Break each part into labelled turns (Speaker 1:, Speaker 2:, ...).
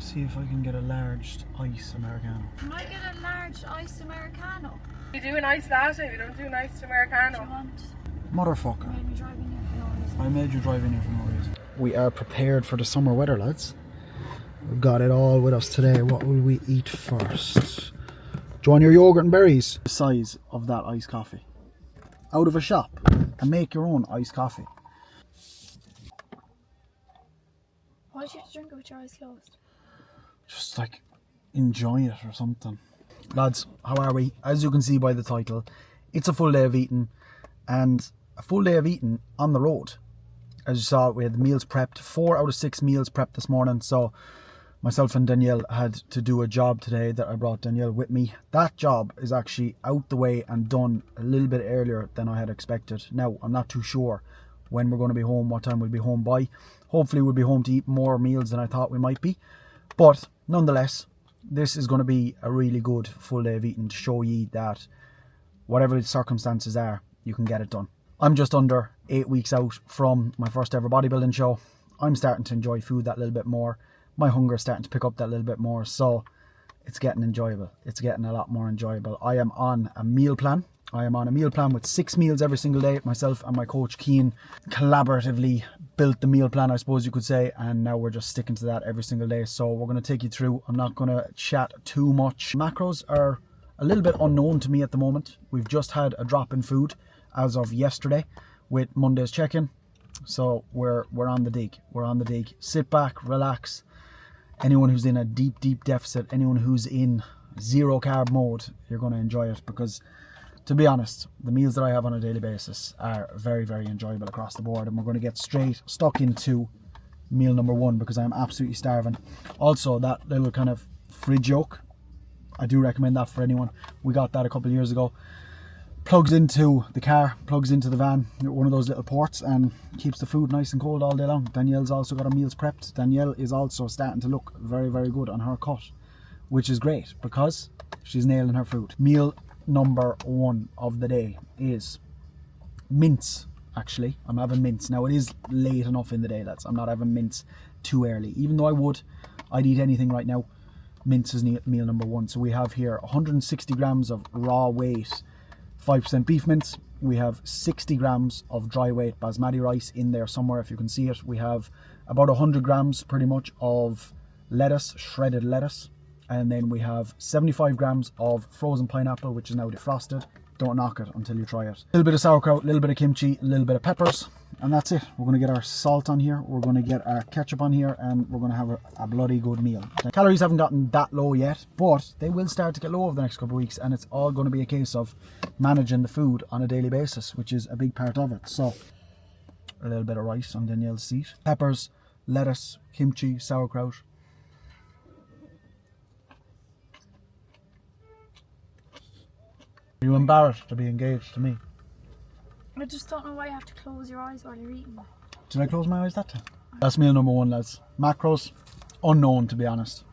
Speaker 1: See if I can get a large ice Americano.
Speaker 2: Can I get a large iced Americano?
Speaker 3: We do an iced latte, we don't do an iced Americano.
Speaker 2: What do you want?
Speaker 1: Motherfucker.
Speaker 2: You made me drive in here for no reason.
Speaker 1: I made you drive in here for no reason. We are prepared for the summer weather, lads. We've got it all with us today. What will we eat first? Do you want your yogurt and berries? The size of that iced coffee. Out of a shop and make your own iced coffee.
Speaker 2: Why do you have to drink it with your eyes closed?
Speaker 1: Just like enjoy it or something. Lads, how are we? As you can see by the title, it's a full day of eating, and a full day of eating on the road. As you saw, we had the meals prepped. 4 out of 6 meals prepped this morning, so myself and Danielle had to do a job today that I brought Danielle with me. That job is actually out the way and done a little bit earlier than I had expected. Now, I'm not too sure when we're going to be home, what time we'll be home by. Hopefully we'll be home to eat more meals than I thought we might be. But nonetheless, this is going to be a really good full day of eating to show ye that whatever the circumstances are, you can get it done. I'm just under 8 weeks out from my first ever bodybuilding show. I'm starting to enjoy food that little bit more. My hunger is starting to pick up that little bit more, so it's getting enjoyable. It's getting a lot more enjoyable. I am on a meal plan. I am on a meal plan with 6 meals every single day. Myself and my coach Keane collaboratively built the meal plan, I suppose you could say, and now we're just sticking to that every single day. So we're going to take you through. I'm not going to chat too much. Macros are a little bit unknown to me at the moment. We've just had a drop in food as of yesterday with Monday's check-in. So we're on the dig. We're on the dig. Sit back, relax. Anyone who's in a deep deficit, anyone who's in zero carb mode, you're going to enjoy it, because to be honest, the meals that I have on a daily basis are very enjoyable across the board, and we're going to get stuck into meal number 1 because I'm absolutely starving. Also, that little kind of fridge yoke, I do recommend that for anyone. We got that a couple of years ago. Plugs into the car, plugs into the van, one of those little ports, and keeps the food nice and cold all day long. Danielle's also got her meals prepped. Danielle is also starting to look very good on her cut, which is great because she's nailing her food. Meal number 1 of the day is mince. Actually, I'm having mince. Now, it is late enough in the day, lads. I'm not having mince too early. Even though I'd eat anything right now, mince is meal number 1. So we have here 160 grams of raw weight 5% beef mince. We have 60 grams of dry weight basmati rice in there somewhere, if you can see it. We have about 100 grams pretty much of lettuce, shredded lettuce. And then we have 75 grams of frozen pineapple, which is now defrosted. Don't knock it until you try it. A little bit of sauerkraut, a little bit of kimchi, a little bit of peppers, and that's it. We're going to get our salt on here, we're going to get our ketchup on here, and we're going to have a bloody good meal. The calories haven't gotten that low yet, but they will start to get low over the next couple of weeks, and it's all going to be a case of managing the food on a daily basis, which is a big part of it. So, a little bit of rice on Danielle's seat. Peppers, lettuce, kimchi, sauerkraut. Are you embarrassed to be engaged to me?
Speaker 2: I just don't know why you have to close your eyes while you're eating.
Speaker 1: Did I close my eyes that time? That's meal number 1, lads. Macros, unknown to be honest.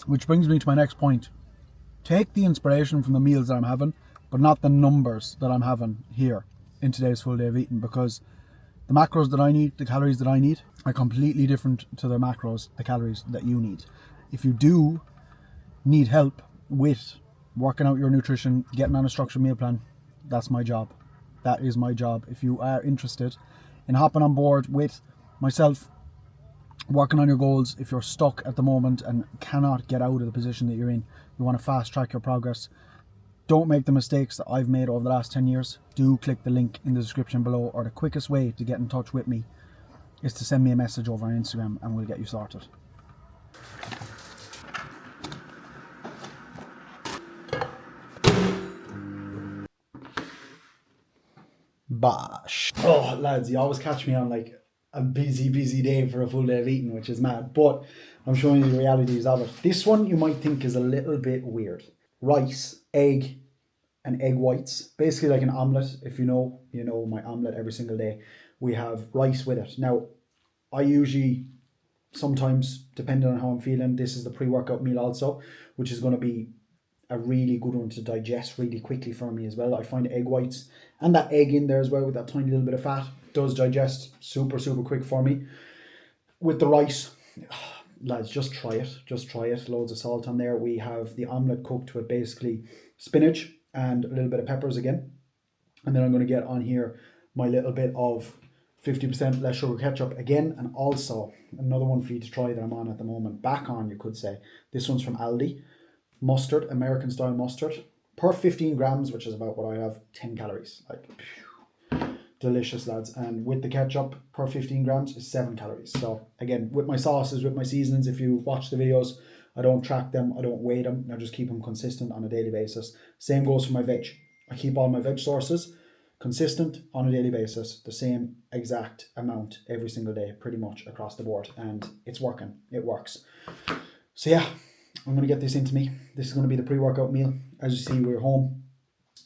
Speaker 1: Which brings me to my next point. Take the inspiration from the meals that I'm having, but not the numbers that I'm having here in today's full day of eating, because the macros that I need, the calories that I need, are completely different to the macros, the calories that you need. If you do need help with working out your nutrition, getting on a structured meal plan, that's my job. That is my job. If you are interested in hopping on board with myself, working on your goals, if you're stuck at the moment and cannot get out of the position that you're in, you want to fast track your progress, don't make the mistakes that I've made over the last 10 years. Do click the link in the description below, or the quickest way to get in touch with me is to send me a message over on Instagram and we'll get you sorted. Bosh. Oh, lads, you always catch me on like a busy day for a full day of eating, which is mad, but I'm showing you the realities of it. This one you might think is a little bit weird. Rice, egg, and egg whites. Basically like an omelette. If you know my omelette every single day. We have rice with it. Now, I usually, sometimes, depending on how I'm feeling, this is the pre-workout meal also, which is going to be a really good one to digest really quickly for me as well. I find egg whites and that egg in there as well with that tiny little bit of fat does digest super quick for me. With the rice, lads, just try it. Just try it. Loads of salt on there. We have the omelette cooked with basically spinach and a little bit of peppers again. And then I'm going to get on here my little bit of 50% less sugar ketchup again. And also another one for you to try that I'm on at the moment. Back on, you could say. This one's from Aldi. Mustard, American style mustard. Per 15 grams, which is about what I have, 10 calories. Like, delicious, lads. And with the ketchup, per 15 grams is 7 calories. So again, with my sauces, with my seasonings, if you watch the videos, I don't track them, I don't weigh them, I just keep them consistent on a daily basis. Same goes for my veg. I keep all my veg sources consistent on a daily basis, the same exact amount every single day, pretty much across the board. And it's working, it works. So yeah, I'm going to get this into me. This is going to be the pre-workout meal. As you see, we're home,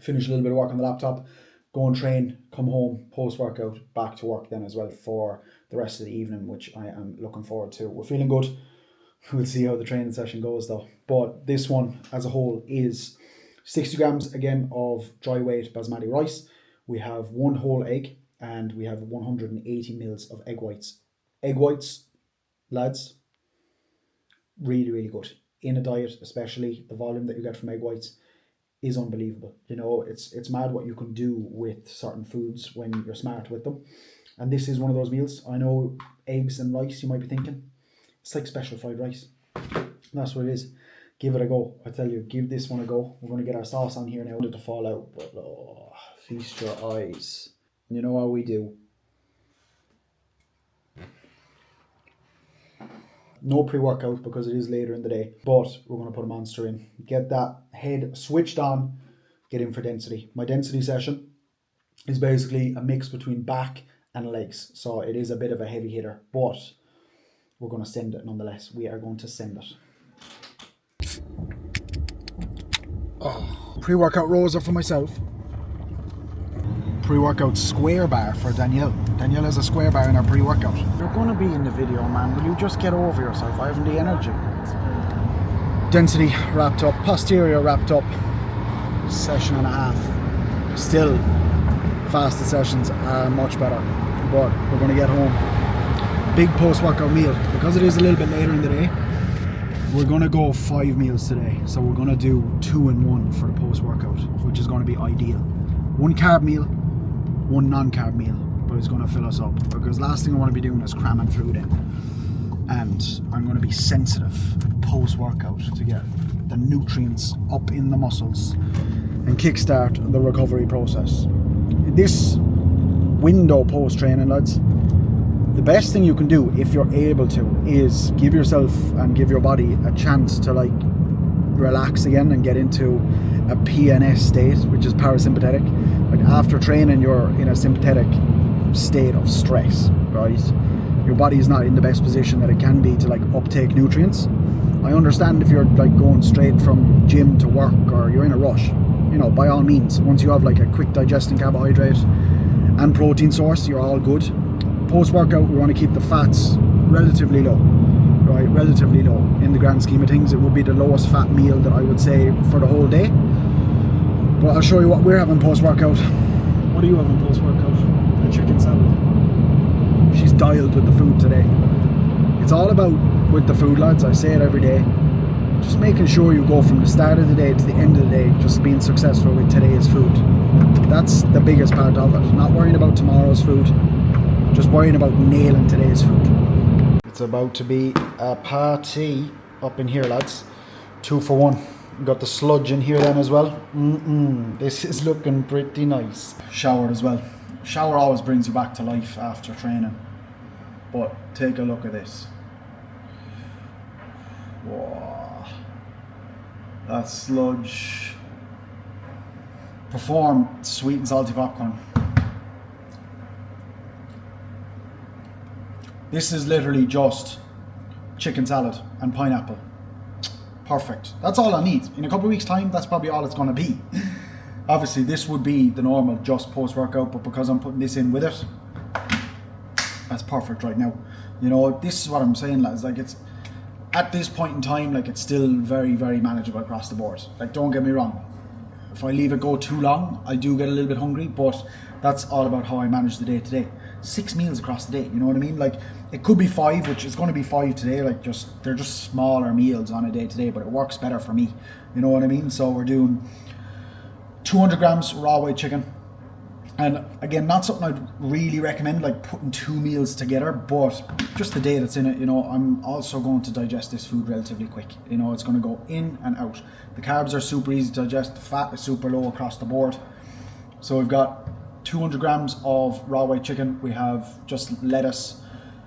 Speaker 1: finish a little bit of work on the laptop, go and train, come home, post-workout, back to work then as well for the rest of the evening, which I am looking forward to. We're feeling good. We'll see how the training session goes though. But this one as a whole is 60 grams again of dry weight basmati rice. We have 1 whole egg and we have 180 mils of egg whites. Egg whites, lads, really, really good. In a diet, especially, the volume that you get from egg whites is unbelievable. You know, it's mad what you can do with certain foods when you're smart with them. And this is one of those meals. I know eggs and rice, you might be thinking, it's like special fried rice. That's what it is. Give it a go. I tell you, give this one a go. We're going to get our sauce on here now to fall out. But oh, feast your eyes. You know how we do. No pre-workout because it is later in the day, but we're going to put a monster in. Get that head switched on, get in for density. My density session is basically a mix between back and legs. So it is a bit of a heavy hitter, but we're going to send it nonetheless. We are going to send it. Oh, pre-workout rows are for myself. Pre-workout square bar for Danielle. Danielle has a square bar in her pre-workout. You're going to be in the video, man. Will you just get over yourself? I haven't the energy. Density wrapped up. Posterior wrapped up. Session and a half. Still, fasted sessions are much better. But we're going to get home. Big post-workout meal. Because it is a little bit later in the day, we're going to go 5 meals today. So we're going to do 2 in 1 for the post-workout, which is going to be ideal. 1 carb meal, 1 non-carb meal, but it's going to fill us up, because last thing I want to be doing is cramming food in, and I'm going to be sensitive post-workout to get the nutrients up in the muscles and kickstart the recovery process. This window post-training, lads, the best thing you can do if you're able to is give yourself and give your body a chance to like relax again and get into a PNS state, which is parasympathetic. Like after training, you're in a sympathetic state of stress, right? Your body is not in the best position that it can be to like uptake nutrients. I understand if you're like going straight from gym to work or you're in a rush, you know, by all means, once you have like a quick digesting carbohydrate and protein source, you're all good. Post-workout, we want to keep the fats relatively low, right? Relatively low. In the grand scheme of things, it would be the lowest fat meal that I would say for the whole day. But I'll show you what we're having post-workout. What are you having post-workout? A chicken salad. She's dialed with the food today. It's all about with the food, lads. I say it every day. Just making sure you go from the start of the day to the end of the day, just being successful with today's food. That's the biggest part of it. Not worrying about tomorrow's food. Just worrying about nailing today's food. It's about to be a party up in here, lads. 2 for 1. Got the sludge in here then as well. This is looking pretty nice. Showered as well. Shower always brings you back to life after training. But take a look at this. Whoa. That sludge. Perform sweet and salty popcorn. This is literally just chicken salad and pineapple. Perfect. That's all I need. In a couple of weeks' time, that's probably all it's going to be. Obviously, this would be the normal just post-workout, but because I'm putting this in with it, that's perfect right now. You know, this is what I'm saying, lads. Like, it's at this point in time, like, it's still very, very manageable across the board. Like, don't get me wrong. If I leave it go too long, I do get a little bit hungry, but that's all about how I manage the day to day. 6 meals across the day, you know what I mean? Like, it could be 5, which is going to be 5 today, like they're just smaller meals on a day to day, but it works better for me, you know what I mean? So we're doing 200 grams raw white chicken. And again, not something I'd really recommend, like putting 2 meals together, but just the day that's in it, you know, I'm also going to digest this food relatively quick. You know, it's going to go in and out. The carbs are super easy to digest, the fat is super low across the board. So we've got 200 grams of raw white chicken. We have just lettuce,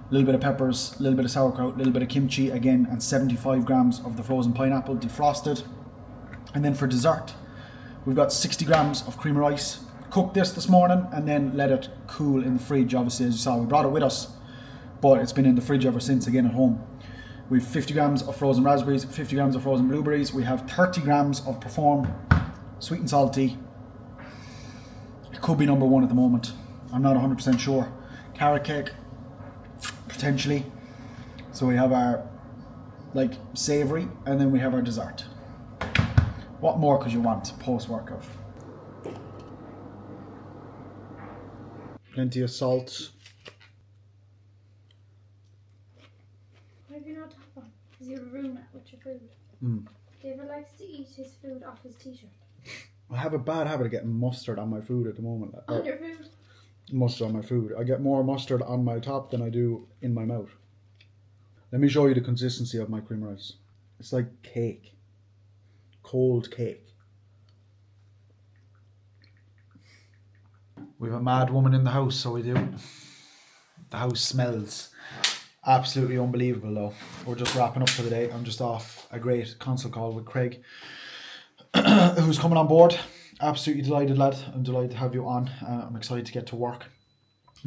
Speaker 1: a little bit of peppers, a little bit of sauerkraut, a little bit of kimchi again, and 75 grams of the frozen pineapple defrosted. And then for dessert, we've got 60 grams of cream of rice. Cooked this morning and then let it cool in the fridge. Obviously, as you saw, we brought it with us, but it's been in the fridge ever since, again at home. We have 50 grams of frozen raspberries, 50 grams of frozen blueberries. We have 30 grams of Perform sweet and salty. It could be number 1 at the moment. I'm not 100% sure. Carrot cake, potentially. So we have our like savoury, and then we have our dessert. What more could you want post-workout? Plenty of salt.
Speaker 2: Why have you not top on? Because you have a roommate with your food. David likes to eat his food off his t-shirt.
Speaker 1: I have a bad habit of getting mustard on my food at the moment.
Speaker 2: On your food?
Speaker 1: Mustard on my food. I get more mustard on my top than I do in my mouth. Let me show you the consistency of my cream rice. It's like cake. Cold cake. We have a mad woman in the house, so we do. The house smells absolutely unbelievable though. We're just wrapping up for the day. I'm just off a great consult call with Craig, who's coming on board. Absolutely delighted, lad. I'm delighted to have you on. I'm excited to get to work.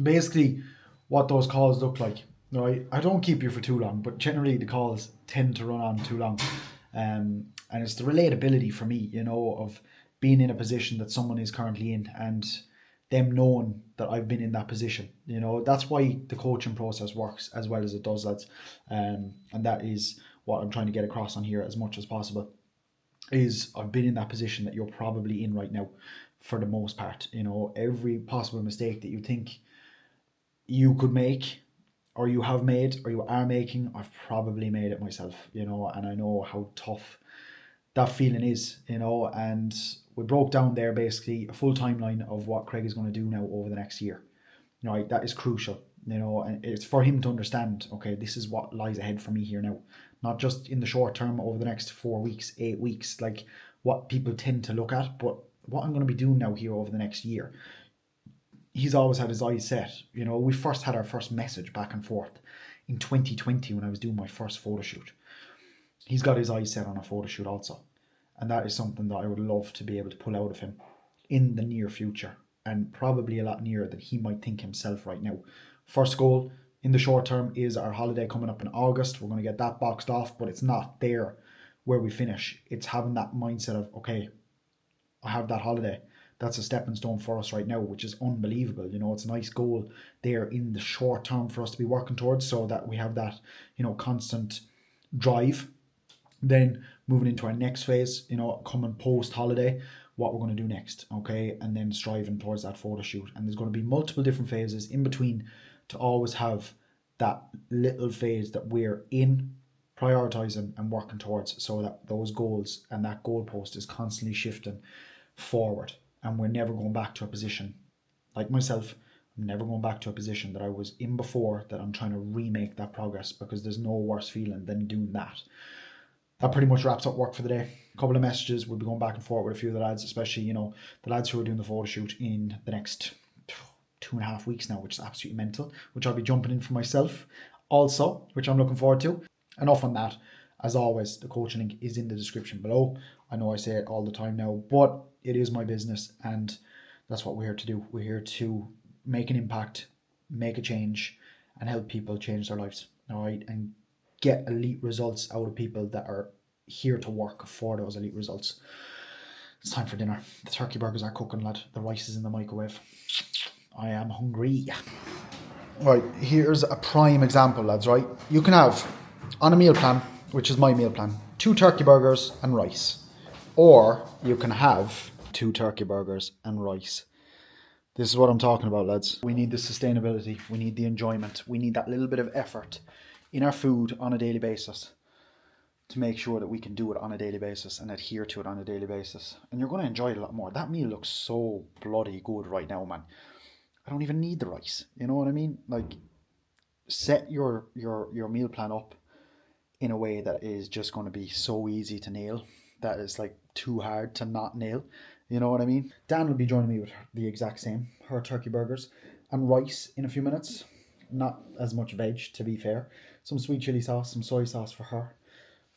Speaker 1: Basically, what those calls look like. Right? I don't keep you for too long, but generally the calls tend to run on too long. And it's the relatability for me, you know, of being in a position that someone is currently in and them knowing that I've been in that position. You know, that's why the coaching process works as well as it does, lads. And that is what I'm trying to get across on here as much as possible. Is I've been in that position that you're probably in right now for the most part. You know, every possible mistake that you think you could make or you have made or you are making, I've probably made it myself, you know, and I know how tough that feeling is, you know, and we broke down there basically a full timeline of what Craig is going to do now over the next year. You know, that is crucial, you know, and it's for him to understand, okay, this is what lies ahead for me here now. Not just in the short term over the next 4 weeks, 8 weeks, like what people tend to look at, but what I'm going to be doing now here over the next year. He's always had his eyes set. You know, we first had our first message back and forth in 2020 when I was doing my first photo shoot. He's got his eyes set on a photo shoot also. And that is something that I would love to be able to pull out of him in the near future, and probably a lot nearer than he might think himself right now. First goal in the short term is our holiday coming up in August. We're going to get that boxed off, but it's not there where we finish. It's having that mindset of, okay, I have that holiday. That's a stepping stone for us right now, which is unbelievable. You know, it's a nice goal there in the short term for us to be working towards, so that we have that, you know, constant drive. Then moving into our next phase, you know, coming post-holiday, what we're going to do next, okay? And then striving towards that photo shoot. And there's going to be multiple different phases in between to always have that little phase that we're in, prioritizing and working towards, so that those goals and that goalpost is constantly shifting forward. And we're never going back to a position, like myself, I'm never going back to a position that I was in before, that I'm trying to remake that progress, because there's no worse feeling than doing that. That pretty much wraps up work for the day. A couple of messages. We'll be going back and forth with a few of the lads, especially, you know, the lads who are doing the photo shoot in the next 2.5 weeks now, which is absolutely mental, which I'll be jumping in for myself also, which I'm looking forward to. Enough on that. As always, the coaching link is in the description below. I know I say it all the time now, but it is my business, and that's what we're here to do. We're here to make an impact, make a change, and help people change their lives, all right? And get elite results out of people that are here to work for those elite results. It's time for dinner. The turkey burgers are cooking, lad. The rice is in the microwave. I am hungry. Right, here's a prime example, lads, right? You can have, on a meal plan, which is my meal plan, 2 turkey burgers and rice. Or you can have 2 turkey burgers and rice. This is what I'm talking about, lads. We need the sustainability. We need the enjoyment. We need that little bit of effort in our food on a daily basis to make sure that we can do it on a daily basis and adhere to it on a daily basis. And you're going to enjoy it a lot more. That meal looks so bloody good right now, man. I don't even need the rice. You know what I mean? Like, set your meal plan up in a way that is just going to be so easy to nail. That is like too hard to not nail. You know what I mean? Dan will be joining me with the exact same, her turkey burgers and rice in a few minutes. Not as much veg, to be fair. Some sweet chili sauce, some soy sauce for her.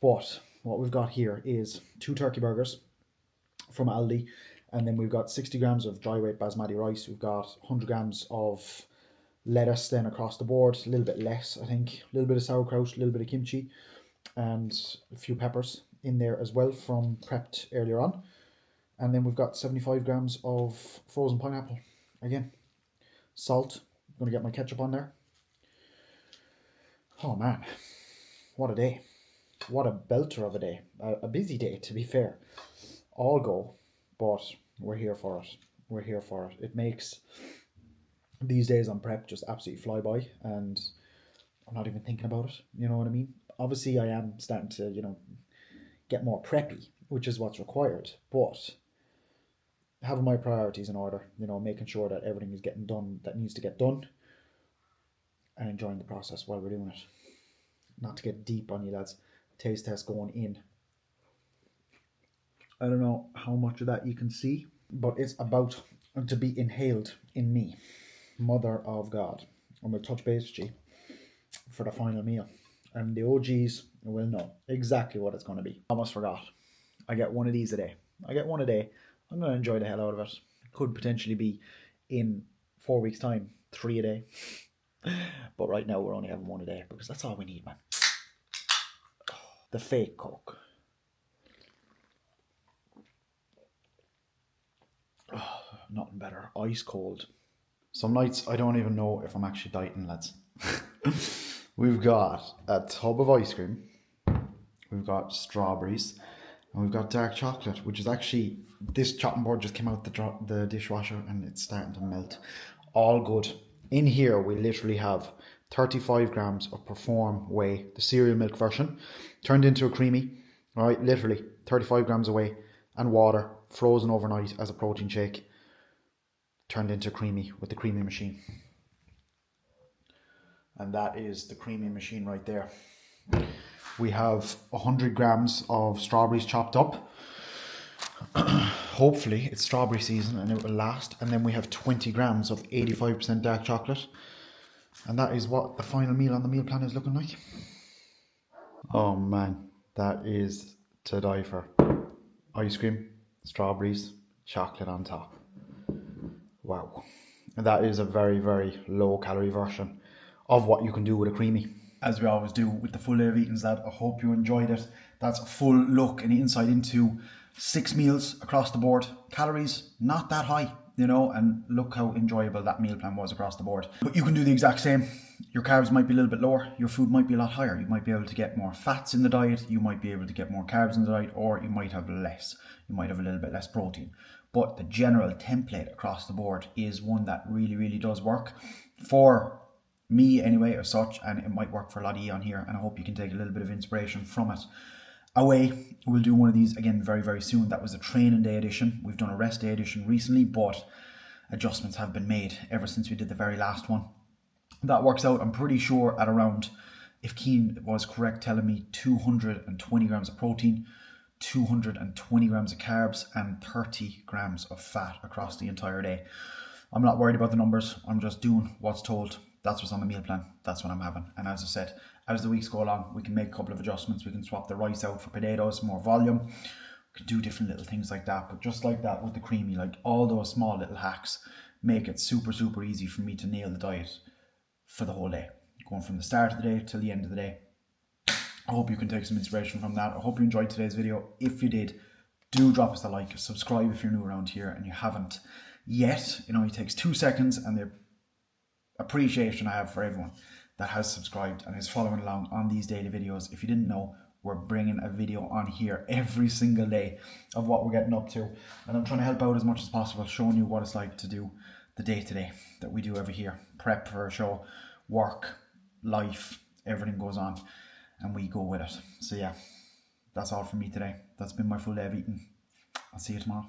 Speaker 1: But what we've got here is 2 turkey burgers from Aldi, and then we've got 60 grams of dry weight basmati rice. We've got 100 grams of lettuce then across the board, a little bit less, I think. A little bit of sauerkraut, a little bit of kimchi, and a few peppers in there as well from prepped earlier on. And then we've got 75 grams of frozen pineapple. Again, salt. I'm going to get my ketchup on there. Oh man, what a day. What a belter of a day. A busy day, to be fair. All go, but we're here for it. We're here for it. It makes these days on prep just absolutely fly by, and I'm not even thinking about it. You know what I mean? Obviously, I am starting to, get more preppy, which is what's required, but having my priorities in order, making sure that everything is getting done that needs to get done, and enjoying the process while we're doing it. Not to get deep on you, lads. Taste test going in. I don't know how much of that you can see, but it's about to be inhaled in me. Mother of God. I'm going to touch base with you for the final meal. And the OGs will know exactly what it's going to be. Almost forgot. I get one of these a day. I get one a day. I'm going to enjoy the hell out of it. Could potentially be in 4 weeks' time, 3 a day. But right now we're only having one a day because that's all we need, man. The fake Coke. Oh, nothing better. Ice cold. Some nights I don't even know if I'm actually dieting, lads. We've got a tub of ice cream. We've got strawberries. And we've got dark chocolate, which is actually, this chopping board just came out the dishwasher and it's starting to melt. All good. In here, we literally have 35 grams of Perform Whey, the cereal milk version, turned into a creamy, right? Literally 35 grams of whey and water, frozen overnight as a protein shake, turned into creamy with the creamy machine. And that is the creamy machine right there. We have 100 grams of strawberries chopped up. Hopefully it's strawberry season and it will last. And then we have 20 grams of 85% dark chocolate. And that is what the final meal on the meal plan is looking like. Oh man, that is to die for. Ice cream, strawberries, chocolate on top. Wow. And that is a very, very low calorie version of what you can do with a creamy. As we always do with the full day of eatings, lad, I hope you enjoyed it. That's a full look and insight into 6 meals across the board. Calories, not that high, and look how enjoyable that meal plan was across the board. But you can do the exact same. Your carbs might be a little bit lower. Your food might be a lot higher. You might be able to get more fats in the diet. You might be able to get more carbs in the diet, or you might have less. You might have a little bit less protein. But the general template across the board is one that really, really does work for me anyway, as such, and it might work for a lot of you on here, and I hope you can take a little bit of inspiration from it. Away, we'll do one of these again very, very soon. That was a training day edition. We've done a rest day edition recently, but adjustments have been made ever since we did the very last one. That works out, I'm pretty sure, at around, if Keen was correct telling me, 220 grams of protein, 220 grams of carbs, and 30 grams of fat across the entire day. I'm not worried about the numbers. I'm just doing what's told. That's what's on the meal plan. That's what I'm having. And as I said, as the weeks go along, we can make a couple of adjustments. We can swap the rice out for potatoes, more volume. We can do different little things like that. But just like that with the creamy, like all those small little hacks make it super, super easy for me to nail the diet for the whole day. Going from the start of the day till the end of the day. I hope you can take some inspiration from that. I hope you enjoyed today's video. If you did, do drop us a like. Subscribe if you're new around here and you haven't yet. It only takes 2 seconds, and the appreciation I have for everyone that has subscribed and is following along on these daily videos. If you didn't know, we're bringing a video on here every single day of what we're getting up to, and I'm trying to help out as much as possible, showing you what it's like to do the day-to-day that we do over here. Prep for a show, work, life, everything goes on, and we go with it. So yeah, that's all from me today. That's been my full day of eating. I'll see you tomorrow.